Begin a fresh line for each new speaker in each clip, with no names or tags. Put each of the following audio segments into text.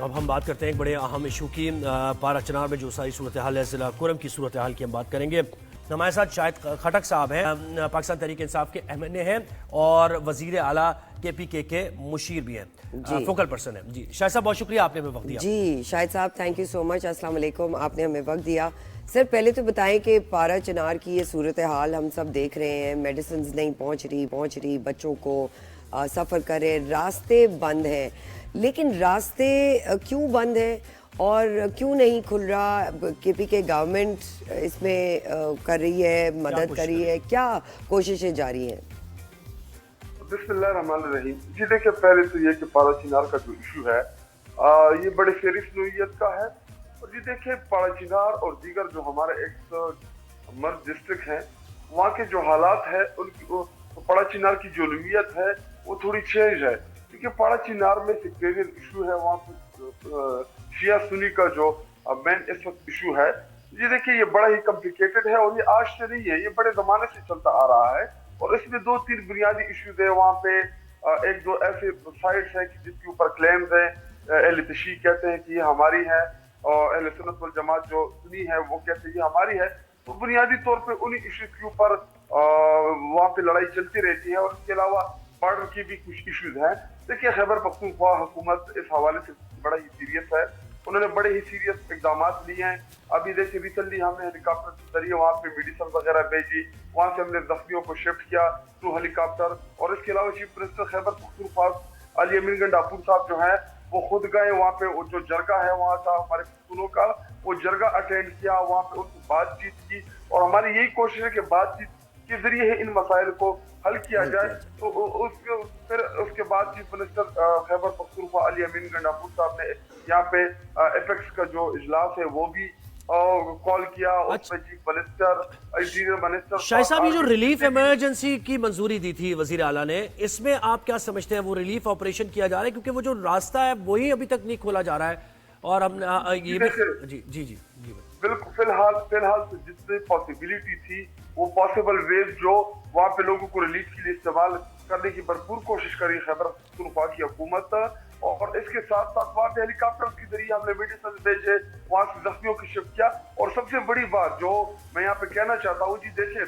अब हम बात करते हैं एक बड़े अहम इशू की। पारा चनार में जो सारी सूरत हाल है, ज़िला कुरम की सूरत हाल की हम बात करेंगे। हमारे साथ शाहिद खटक साहब हैं, पाकिस्तान तहरीक इंसाफ के MNA हैं और वजीर आला KPK के मुशीर भी हैं, फोकल पर्सन हैं। जी शाहिद साहब, बहुत शुक्रिया, आपने हमें वक्त दिया।
जी शाहिद साहब, थैंक यू सो मच। अस्सलाम वालेकुम, आपने हमें वक्त दिया। सर पहले तो बताएं कि पारा चनार की ये सूरत हाल हम सब देख रहे हैं, मेडिसिन नहीं पहुंच रही बच्चों को, सफ़र कर रहे, रास्ते बंद हैं। लेकिन रास्ते क्यों बंद हैं और क्यों नहीं खुल रहा? KPK गवर्नमेंट इसमें कर रही है, मदद कर रही है, क्या कोशिशें जारी हैं?
बिस्मिल्लाहिर्रहमानिर्रहीम। जी देखिए, पहले तो ये कि पारा चिनार का जो इशू है ये बड़े सीरियस नोयत का है। और जी देखिए, पारा चिनार और दीगर जो हमारे एक मर्ज डिस्ट्रिक्ट हैं, वहाँ के जो हालात है उनकी, पारा चिनार की जो नोयत है वो थोड़ी चेंज है। क्योंकि पारा चिनार में सेक्टेरियन इशू है, वहाँ पर शिया सुन्नी का जो मेन इस वक्त इशू है। जी देखिए, ये बड़ा ही कॉम्प्लिकेटेड है और ये आज से नहीं है, ये बड़े जमाने से चलता आ रहा है। और इसमें 2-3 बुनियादी इश्यूज है वहाँ पे। एक दो ऐसे साइट्स हैं कि जिसके ऊपर क्लेम्स हैं, अहले तशय्युअ कहते हैं कि ये हमारी है और अहले सुन्नत वल जमात जो सुन्नी है वो कहते हैं ये हमारी है। तो बुनियादी तौर पे उन्हीं इश्यूज के ऊपर वहाँ पे लड़ाई चलती रहती है। और इसके अलावा बॉर्डर की भी कुछ इश्यूज हैं। देखिए, खैबर पख्तूनख्वा हुकूमत इस हवाले से बड़ा ही सीरियस है, उन्होंने बड़े ही सीरियस इकदाम लिए हैं। अभी देखिए, रिसेंटली हमने हेलीकॉप्टर के जरिए वहाँ पे मेडिसिन वगैरह भेजी, वहाँ से हमने जख्मियों को शिफ्ट किया थ्रू हेलीकॉप्टर। और इसके अलावा चीफ मिनिस्टर खैबर पख्तूनख्वा अली अमीन गंडापुर साहब जो है वो खुद गए वहाँ पे, वो जो जरगा है वहाँ का हमारे पख्तूनों का, वो जरगा अटेंड किया, वहाँ पे उनको बातचीत की। और हमारी यही कोशिश है कि बातचीत के जरिए इन मसाइल को हल किया जाए। तो फिर उसके बाद चीफ मिनिस्टर खैबर पख्तूनख्वा अली अमीन गंडापुर साहब ने यहाँ पे एपेक्स का जो इजलास है वो भी कॉल किया। उसमें chief minister, interior minister.
Shahid साहब, ये जो रिलीफ इमरजेंसी की मंजूरी दी थी वजीर आला ने, इसमें आप क्या समझते हैं? वो रिलीफ ऑपरेशन किया जा रहा है? क्योंकि वो जो रास्ता है वही अभी तक नहीं खोला जा रहा है। और हम ये भी जी जी जी जी
बिल्कुल, फिलहाल तो जितनी पॉसिबिलिटी थी वो पॉसिबल वेज जो वहाँ पे लोगों को रिलीफ के लिए इस्तेमाल करने की भरपूर कोशिश करी खैबर पख्तूनख्वा की हुकूमत। और इसके साथ साथ वहाँ पे हेलीकॉप्टर के जरिए हमने मेडिसिन भेजे, वहाँ से जख्मियों की शिफ्ट किया। और सबसे बड़ी बात जो मैं यहाँ पे कहना चाहता हूँ, जी देखिए,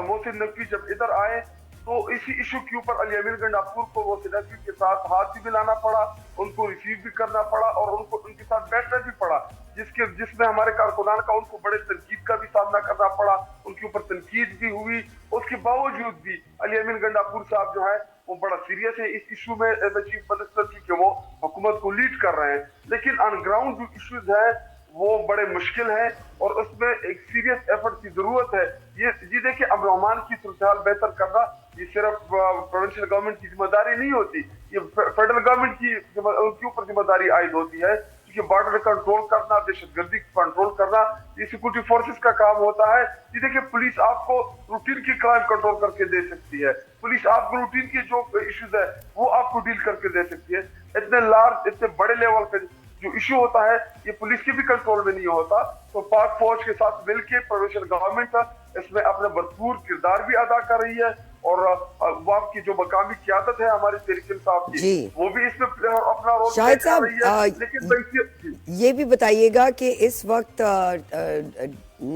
मोहसिन नकवी जब इधर आए तो इसी इशू के ऊपर अली अमीन गंडापुर को मोहसिन नकवी के साथ हाथ भी मिलाना पड़ा, उनको रिसीव भी करना पड़ा और उनको उनके साथ बैठना भी पड़ा, जिसमें हमारे कारकुनान का उनको बड़े तनकीद का भी सामना करना पड़ा, उनके ऊपर तनकीद भी हुई। उसके बावजूद भी अली अमीन गंडापुर साहब जो है वो बड़ा सीरियस है इस इशू में एज ए चीफ मिनिस्टर, क्योंकि वो हुकूमत को लीड कर रहे हैं। लेकिन ऑन ग्राउंड जो इश्यूज है वो बड़े मुश्किल है और उसमें एक सीरियस एफर्ट की जरूरत है। ये जी देखिए, अब रहमान की सूरत बेहतर करना ये सिर्फ प्रोविंशियल गवर्नमेंट की जिम्मेदारी नहीं होती, ये फेडरल गवर्नमेंट की उनके ऊपर जिम्मेदारी आयद होती है। क्योंकि बॉर्डर कंट्रोल करना, दहशतगर्दी को कंट्रोल करना ये सिक्योरिटी फोर्सेस का काम होता है। ये देखिए, पुलिस आपको रूटीन की क्राइम कंट्रोल करके दे सकती है, पुलिस आपको रूटीन के जो इश्यूज है वो आपको डील करके दे सकती है। इतने लार्ज, इतने बड़े लेवल पे जो इशू होता है ये पुलिस के भी कंट्रोल में नहीं होता। तो पाक फौज के साथ मिलकर प्रोविंशियल गवर्नमेंट इसमें अपने भरपूर किरदार भी अदा कर रही है। और वहाँ की जो मकामी क़यादत है हमारी तहरीक इंसाफ की, वो भी इसमें अपना रोल
शाहिद साहब,
लेकिन
ये भी बताइएगा कि इस वक्त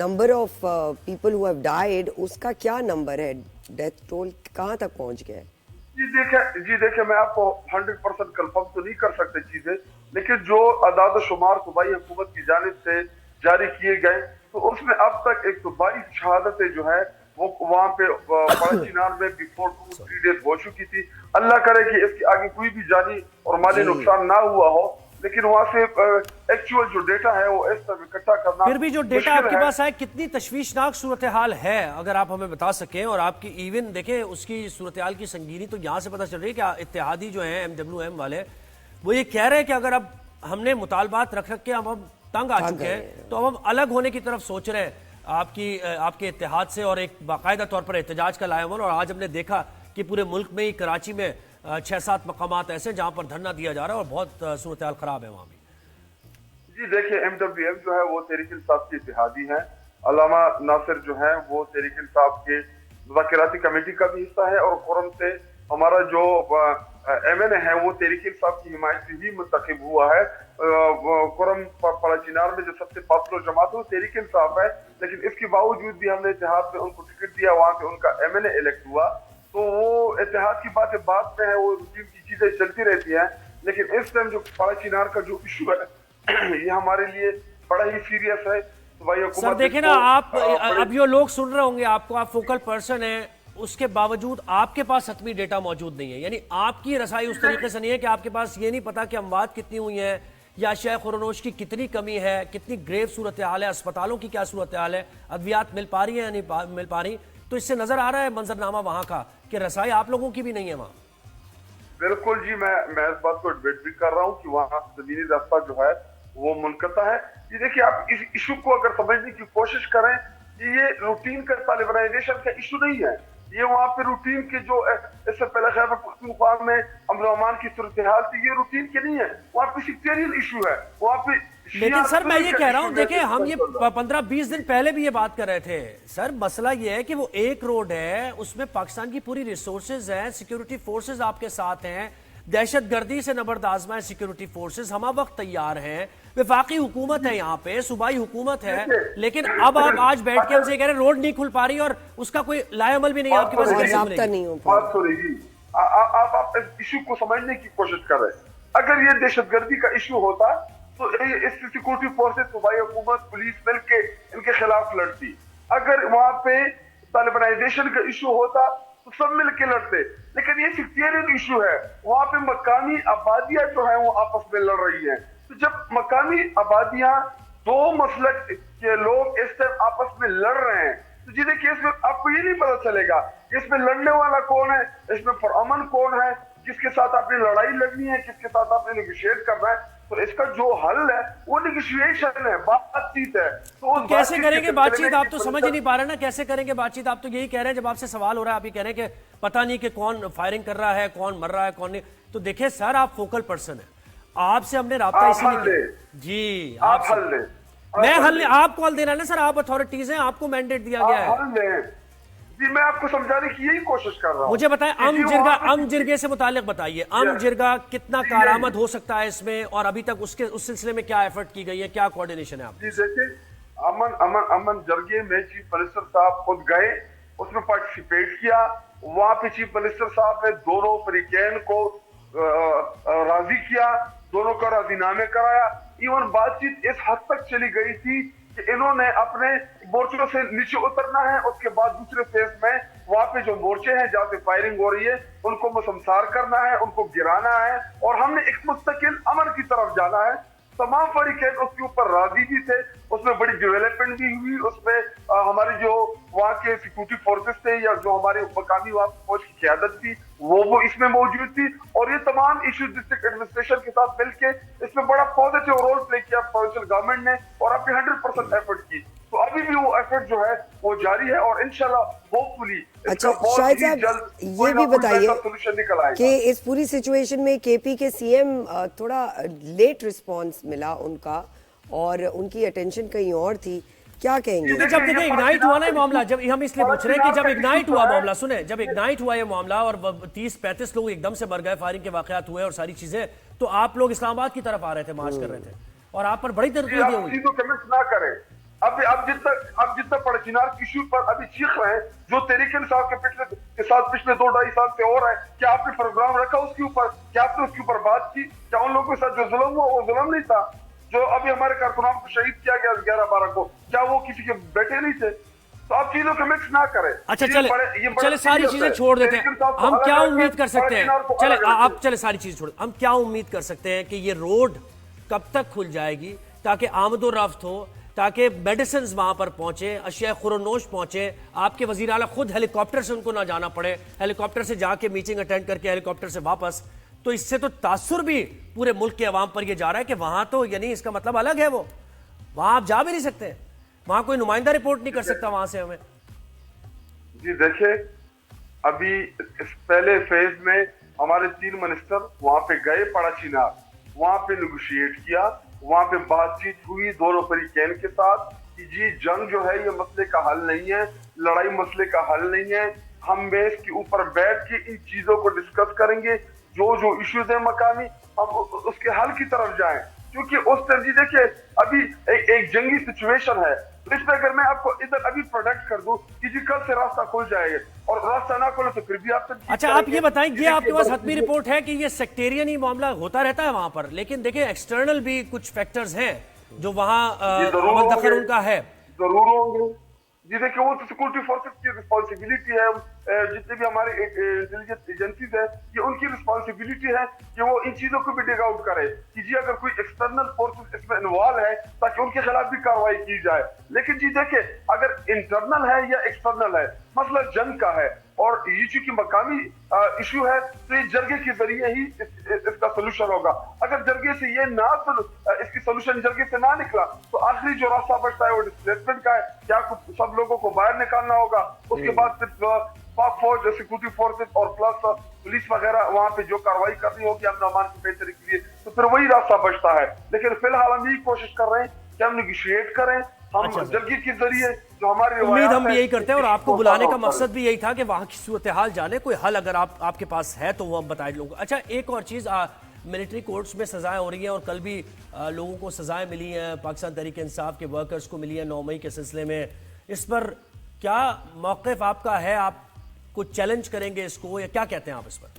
number of people who have died, उसका क्या नंबर है? डेथ टोल कहाँ तक पहुँच गया है?
जी देखिए, मैं आपको 100% कंफर्म तो नहीं कर सकते चीजें, लेकिन जो अदाद शुमार सूबाई हुकूमत की जानिब से जारी किए गए तो उसमें अब तक 122 शहादतें जो है वो वहाँ पे पारा चिनार में बिफोर 2-3 डेज हो चुकी थी। अल्लाह करे कि इसके आगे कोई भी जानी और माली नुकसान ना हुआ हो, लेकिन वहाँ से एक्चुअल जो डेटा है वो इस तरह इकट्ठा करना।
फिर भी जो डेटा आपके पास है, कितनी तशवीशनाक सूरत हाल है, अगर आप हमें बता सकें। और आपकी इवन देखें उसकी सूरत हाल की संगीनी तो यहाँ से पता चल रही है कि इत्तेहादी जो है MWM वाले वो ये कह रहे हैं कि अगर अब हमने मुतालबात रख के अब हम तंग आ चुके हैं तो अब हम अलग होने की तरफ सोच रहे हैं आपके इत्तेहाद से, और एक बाकायदा तौर पर एहतजाज का लायमन। और आज हमने देखा कि पूरे मुल्क में ही कराची में 6-7 मकामात ऐसे जहाँ पर धरना दिया जा रहा है और बहुत सूरत हाल खराब है वहाँ भी।
जी देखिए, MWM जो है वो तहरीक इंसाफ के इत्तेहादी है। अल्लामा नासिर जो है वो तहरीक इंसाफ के मुज़ाकराती कमेटी का भी हिस्सा है और कुरम से हमारा जो MNA है वो तहरीक इंसाफ की हिमायत से ही मुंतखब हुआ है। कुरम पड़ाचिनार में जो सबसे पॉपुलर जमात है वो तहरीक इंसाफ है, लेकिन इसके बावजूद भी हमने इत्तेहाद में उनको टिकट दिया, वहाँ पे उनका MNA इलेक्ट हुआ। तो वो इत्तेहाद की बातें बात में है, वो रूटीन की चीजें चलती रहती हैं, लेकिन इस टाइम जो पड़ाचिनार का जो इशू है ये हमारे लिए बड़ा ही सीरियस है। तो भाई
सर देखे ना आप, अब ये लोग सुन रहे होंगे आपको, आप फोकल पर्सन है, उसके बावजूद आपके पास हतमी डेटा मौजूद नहीं है, यानी आपकी रसाई उस तरीके से नहीं है कि आपके पास ये नहीं पता कि अमवात कितनी हुई है या अशिया खुरानोश की कितनी कमी है, कितनी ग्रेव सूरत हाल है, अस्पतालों की क्या सूरत हाल है, अद्वियात मिल पा रही है या नहीं मिल पा रही। तो इससे नजर आ रहा है मंजरनामा वहां का कि रसाई आप लोगों की भी नहीं है वहां।
बिल्कुल जी, मैं इस बात को एडमिट भी कर रहा हूँ कि वहाँ जमीनी रास्ता जो है वो मुनक़ता है। ये देखिए, आप इस इशू को अगर समझने की कोशिश करें कि ये रूटीन का तालिबानाइजेशन का इशू नहीं है, ये वहाँ पे रूटीन के जो इससे पहले खैबर पख्तूनख्वा में अमन अमान की सूरत हाल थी, ये रूटीन के नहीं है, वहाँ पे सेक्टेरियन इशू है वहाँ पे।
लेकिन सर मैं ये कह रहा हूं, देखिए हम ये 15-20 दिन पहले भी ये बात कर रहे थे सर, मसला ये है कि वो एक रोड है, उसमें पाकिस्तान की पूरी रिसोर्सेज हैं, सिक्योरिटी फोर्सेज आपके साथ हैं, दहशतगर्दी से नबर्द आजमा है सिक्योरिटी फोर्सेज, हम वक्त तैयार हैं, वफाकी हुकूमत है यहाँ पे, सूबाई हुकूमत है, लेकिन अब आप आज बैठ के हमसे कह रहे हैं रोड नहीं खुल पा रही और उसका कोई लाएमल भी नहीं है आपके पास,
राब्ता नहीं हो पा
बात सुनेगी। आप इस इशू को समझने की कोशिश कर रहे हैं। अगर ये दहशतगर्दी का इशू होता तो इस सिक्योरिटी फोर्सेस, सूबाई हुकूमत, पुलिस मिलके इनके खिलाफ लड़ती। अगर वहां पे तालिबानाइजेशन का इशू होता तो सब मिल के लड़ते, लेकिन ये सेक्टेरियन इशू है, वहां पे मकामी आबादियां जो है वो आपस में लड़ रही हैं। तो जब मकामी आबादियां, दो मसलक के लोग इस टाइम आपस में लड़ रहे हैं, तो जी देखिए इसमें आपको ये नहीं पता चलेगा कि इसमें लड़ने वाला कौन है, इसमें पुरअमन कौन है, किसके साथ आपने लड़ाई लड़नी है, किसके साथ आपने नेगोशिएट करना है। तो इसका जो हल है वो नेगोशिएशन है, बातचीत है। तो
कैसे करेंगे बातचीत, आप तो समझ ही नहीं पा रहे ना, कैसे करेंगे बातचीत? आप तो यही कह रहे हैं, जब आपसे सवाल हो रहा है आप ये कह रहे हैं कि पता नहीं कि कौन फायरिंग कर रहा है, कौन मर रहा है, कौन नहीं। तो देखिए सर, आप फोकल पर्सन है, आपसे हमने राब्ता इसीलिए किया जी,
आप हल दें।
मैं हल, आपको हल देना है ना सर, आप अथॉरिटीज हैं, आपको मैंडेट दिया गया है
जी। मैं आपको समझाने की यही कोशिश कर रहा हूँ।
मुझे बताएं अम जिरगा से मुतालिक बताइए, अम जिरगा कितना कारआमद हो सकता है इसमें, और अभी तक उस सिलसिले में क्या एफर्ट की गई है, क्या कोऑर्डिनेशन है आप?
जी देखिए, अमन जरगे में चीफ मिनिस्टर साहब खुद गए, उसमें पार्टिसिपेट किया। वहां पे चीफ मिनिस्टर साहब ने दोनों फरीकैन को राजी किया, दोनों का राजीनामे कराया। इवन बातचीत इस हद तक चली गई थी कि इन्होंने अपने मोर्चों से नीचे उतरना है, उसके बाद दूसरे फेज में वहां पे जो मोर्चे हैं जहाँ पे फायरिंग हो रही है उनको मसमसार करना है, उनको गिराना है, और हमने एक मुस्तकिल अमन की तरफ जाना है। तमाम फरीकैन उसके ऊपर राजी भी थे, उसमें बड़ी डेवलपमेंट भी हुई, उसमें हमारी जो वहाँ के सिक्योरिटी फोर्सेस थे या जो हमारे मकामी वहाँ फौज की क़यादत थी वो इसमें मौजूद थी, और ये तमाम इश्यूज डिस्ट्रिक्ट एडमिनिस्ट्रेशन के साथ मिलके इसमें बड़ा पॉजिटिव रोल प्ले किया प्रोविंशियल गवर्नमेंट ने, और आपने 100% एफर्ट की। तो अभी भी वो एफर्ट जो है वो जारी है, और इंशाल्लाह होपफुली
अच्छा शाहिद साहब, ये भी बताइए कि इस पूरी सिचुएशन में केपी के सीएम थोड़ा लेट रिस्पांस मिला उनका, और उनकी अटेंशन कहीं और थी, क्या कहेंगे?
जब देखिए इग्नाइट हुआ ना ये मामला, जब हम इसलिए पूछ रहे हैं कि जब इग्नाइट हुआ मामला, सुने, जब इग्नाइट हुआ ये मामला और 30-35 लोग एकदम से मर गए, फायरिंग के वाकयात हुए और सारी चीजें, तो आप लोग इस्लामाबाद की तरफ आ रहे थे, मार्च कर रहे थे, और आप पर बड़ी तनकीद हुई।
कमेंट ना करें। अब जितना पड़चिनार की इशू पर अभी चीख रहे हैं, जो तहरीक इंसाफ के साथ पिछले 2-2.5 साल से हो रहा है, क्या आपने प्रोग्राम रखा उसके ऊपर? क्या आपने उसके ऊपर बात की? क्या उन लोगों के साथ जो जुल्म हुआ वो जुल्म नहीं था? जो अभी हमारे कारकुनान को शहीद किया गया 11-12 को, क्या वो किसी के बेटे नहीं थे? तो आप चीजों को मिक्स ना करें।
अच्छा चले सारी चीजें छोड़ देते हैं, हम क्या उम्मीद कर सकते हैं? चले सारी चीजें छोड़, हम क्या उम्मीद कर सकते हैं कि ये रोड कब तक खुल जाएगी, ताकि आमदोरफ्त हो, ताकि मेडिसिन वहां पर पहुंचे, अशिया खुरानोश पहुंचे, आपके वजीर आला खुद हेलीकॉप्टर से उनको ना जाना पड़े, हेलीकॉप्टर से जाके मीटिंग अटेंड करके हेलीकॉप्टर से वापस। तो इससे तो तासुर भी पूरे मुल्क के अवाम पर यह जा रहा है कि वहां तो यानी इसका मतलब अलग है, वो वहां आप जा भी नहीं सकते, वहां कोई नुमाइंदा रिपोर्ट नहीं कर सकता वहां से हमें।
जी देखिए, अभी इस पहले फेज में हमारे 3 मिनिस्टर वहां पे गए पड़ाचिनार, वहां पे नेगोशिएट किया, वहां पे बातचीत हुई दोनों फरीकैन के साथ कि जी जंग जो है ये मसले का हल नहीं है, लड़ाई मसले का हल नहीं है, हम बेस के ऊपर बैठ के इन चीजों को डिस्कस करेंगे, जो इश्यूज है मकामी हम उसके हल की तरफ जाएं। क्योंकि उस टाइम जी देखिए अभी एक जंगी सिचुएशन है, तो इसमें अगर मैं आपको इधर अभी प्रोडक्ट कर दूं कि जी कल से रास्ता खुल जाएगा और रास्ता ना खुले तो फिर भी आप
अच्छा आप ये बताएं, ये आपके पास हतमी रिपोर्ट है कि ये सेक्टेरियन ही मामला होता रहता है वहां पर, लेकिन देखिए एक्सटर्नल भी कुछ फैक्टर्स हैं जो वहां अमल दखल उनका है?
जरूर होंगे जी। देखिए वो तो सिक्योरिटी फोर्सेस की रिस्पॉन्सिबिलिटी है, जितने भी हमारे इंटेलिजेंस एजेंसीज है ये उनकी रिस्पॉन्सिबिलिटी है कि वो इन चीजों को भी डिग आउट करे कि जी अगर कोई एक्सटर्नल फोर्सेस इसमें इन्वॉल्व है ताकि उनके खिलाफ भी कार्रवाई की जाए। लेकिन जी देखिए अगर इंटरनल है या एक्सटर्नल है, मसला जंग का है और ये चूंकि मकामी इशू है तो ये जरगे के जरिए ही इसका सोल्यूशन होगा। अगर जरगे से ये ना इसकी सोल्यूशन जरगे से ना निकला तो आखिरी जो रास्ता बचता है वो डिस्प्लेसमेंट का है, क्या सब लोगों को बाहर निकालना होगा, उसके बाद सिर्फ पाक फौज, सिक्योरिटी फोर्सेस और प्लस पुलिस वगैरह वहां पे जो कार्रवाई करनी होगी अमन अमान की बेहतरी के लिए, तो फिर वही रास्ता बचता है। लेकिन फिलहाल हम यही कोशिश कर रहे हैं कि हम निगोशिएट करें, हम जरगे के जरिए जो हमारी
उम्मीद हम भी यही करते हैं और आपको बुलाने का मकसद भी यही था कि वहां की सूरत हाल जाने, कोई हल अगर आपके पास है तो वो हम बताए लोगों को। अच्छा एक और चीज, मिलिट्री कोर्ट्स में सजाएं हो रही हैं और कल भी लोगों को सजाएं मिली हैं, पाकिस्तान तहरीक इंसाफ के वर्कर्स को मिली है 9 मई के सिलसिले में, इस पर क्या मौक़िफ़ आपका है? आप कुछ चैलेंज करेंगे इसको या क्या कहते हैं आप इस पर?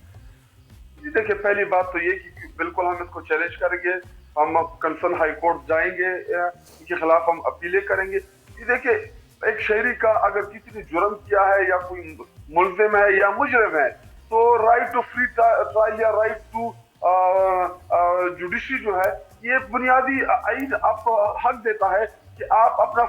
जी देखिए पहली बात तो ये कि बिल्कुल हम इसको चैलेंज करेंगे, हम कंसर्न हाई कोर्ट जाएंगे, इनके खिलाफ हम अपीलें करेंगे। ये देखिए एक शहरी का अगर किसी ने जुर्म किया है या कोई मुल्जिम है या मुजरिम है तो राइट टू फ्री ट्रायल या राइट टू जुडिशरी जो है ये बुनियादी आइन आपको हक देता है कि आप अपना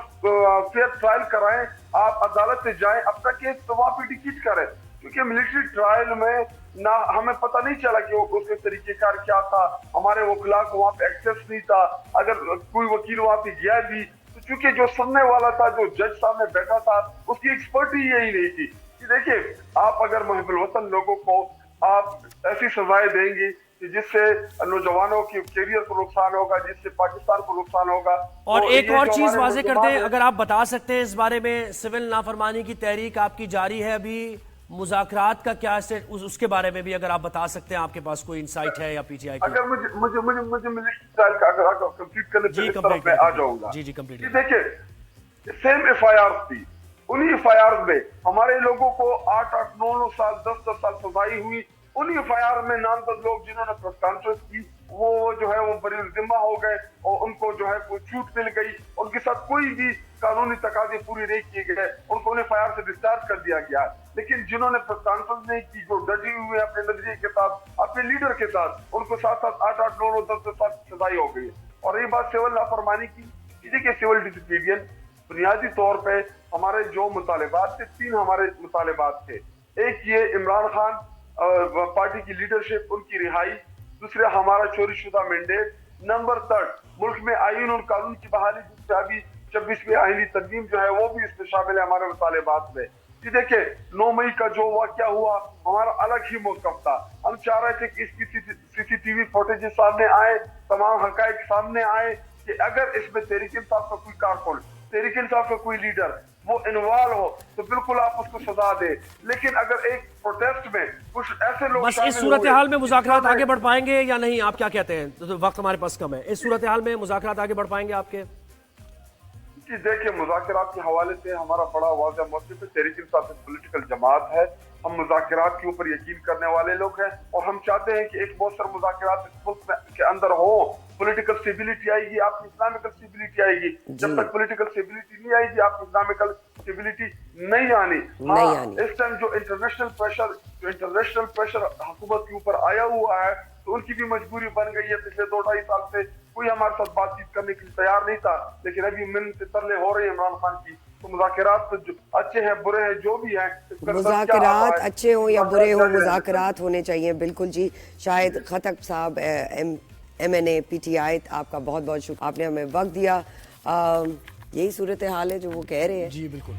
फेयर ट्रायल कराएं, आप अदालत से जाएं, अपना केस तो वहां पे डिकीट करें। क्योंकि मिलिट्री ट्रायल में ना हमें पता नहीं चला कि उसके तरीकेकार क्या था, हमारे वकीला को वहां पे एक्सेस नहीं था, अगर कोई वकील वहां पे गया भी तो चूंकि जो सुनने वाला था, जो जज सामने बैठा था, उसकी एक्सपर्टी यही नहीं थी कि देखिए आप अगर मुहिब्बुल वतन लोगों को आप ऐसी सजाएं देंगी कि जिससे नौजवानों के करियर को नुकसान होगा, जिससे पाकिस्तान को नुकसान होगा।
और
तो
एक और चीज वाजे कर दें,
है,
अगर आप बता सकते हैं इस बारे में, सिविल नाफरमानी की तहरीक आपकी जारी है अभी, मुज़ाकरात का क्या स्टेट, उसके बारे में भी अगर आप बता सकते हैं, आपके पास कोई इंसाइट है या पीटीआई की?
अगर मुझे मिलिट्री ट्रायल का अगर कंप्लीट करने पे इस तरफ मैं आ जाऊंगा।
जी कंप्लीट।
देखिए सेम एफआईआर थी, उन्हीं एफआईआर में हमारे लोगों को 8-8, 9-9 साल 10-10 साल सजाई हुई। उन्हीं एफआईआर में नामजद लोग जिन्होंने प्रेस कॉन्फ्रेंस की वो जो है वो बरी जिम्मा हो गए और उनको जो है कोई छूट मिल गई, उनके साथ कोई भी कानूनी तकाजे पूरे नहीं किए गए, उनको एफआईआर से डिस्चार्ज कर दिया गया। लेकिन जिन्होंने प्रेस कॉन्फ्रेंस नहीं की, जो डटी हुए अपने नजरिए के साथ, अपने लीडर के साथ, उनको 7-7, 8-8, 9-9, 10-10 साल सजाई हो गई। और ये बात सिविल लाफरमानी की, देखिए सिविल डिसोबीडियंस बुनियादी तौर पे हमारे जो मुतालिबात थे, 3 हमारे मुतालिबात थे। एक ये इमरान खान पार्टी की लीडरशिप, उनकी रिहाई, दूसरा हमारा चोरी शुदा मैंडेट, नंबर 3 मुल्क में आईन और कानून की बहाली, जिससे अभी 26वीं आईनी तरमीम जो है वो भी इसमें शामिल है हमारे मुतालिबात में। जी देखिए 9 मई का जो वाक़या हुआ हमारा अलग ही मौक़िफ़ था, हम चाह रहे थे कि इसकी सीसीटीवी फुटेज सामने आए, तमाम हक़ाइक़ सामने आए कि अगर इसमें तहरीक इंसाफ का कोई कारकुन, तहरीक इंसाफ का कोई लीडर वो इन्वॉल्व हो तो बिल्कुल आप उसको सजा दे। लेकिन अगर एक प्रोटेस्ट में कुछ ऐसे लोग
बस इस सूरत हाल में मुज़ाकरात आगे बढ़ पाएंगे या नहीं, आप क्या कहते हैं? तो वक्त हमारे पास कम है, इस सूरत हाल में मुज़ाकरात आगे बढ़ पाएंगे आपके?
जी देखिए मुज़ाकरात के हवाले से हमारा बड़ा वाज़ेह मौक़िफ़ है, तहरीक इंसाफ एक पॉलिटिकल जमात है, हम मुज़ाकरात के ऊपर यकीन करने वाले लोग हैं और हम चाहते हैं कि एक बहुत सारे मुज़ाकरात इस मुल्क के अंदर हो, पॉलिटिकल स्टेबिलिटी आएगी, आपकी इस्लामिकल स्टेबिलिटी आएगी। जब तक पॉलिटिकल स्टेबिलिटी नहीं आएगी आपकी इस्लामिकल स्टेबिलिटी नहीं आनी। इस टाइम जो इंटरनेशनल प्रेशर हुकूमत के ऊपर आया हुआ है तो उनकी भी मजबूरी बन गई है। पिछले 2-2.5 साल से कोई हमारे साथ बातचीत करने के लिए तैयार नहीं था, लेकिन अभी मिन्नतें तरले हो रही है इमरान खान की। तो मुज़ाकरात तो अच्छे हैं बुरे हैं जो भी हैं,
मुज़ाकरात अच्छे हो या बुरे हो, मुज़ाकरात होने चाहिए। बिल्कुल जी। शाहिद खटक साहब MNA PTI, आपका बहुत बहुत शुक्रिया, आपने हमें वक्त दिया। यही सूरत हाल है जो वो कह रहे हैं।
जी बिल्कुल।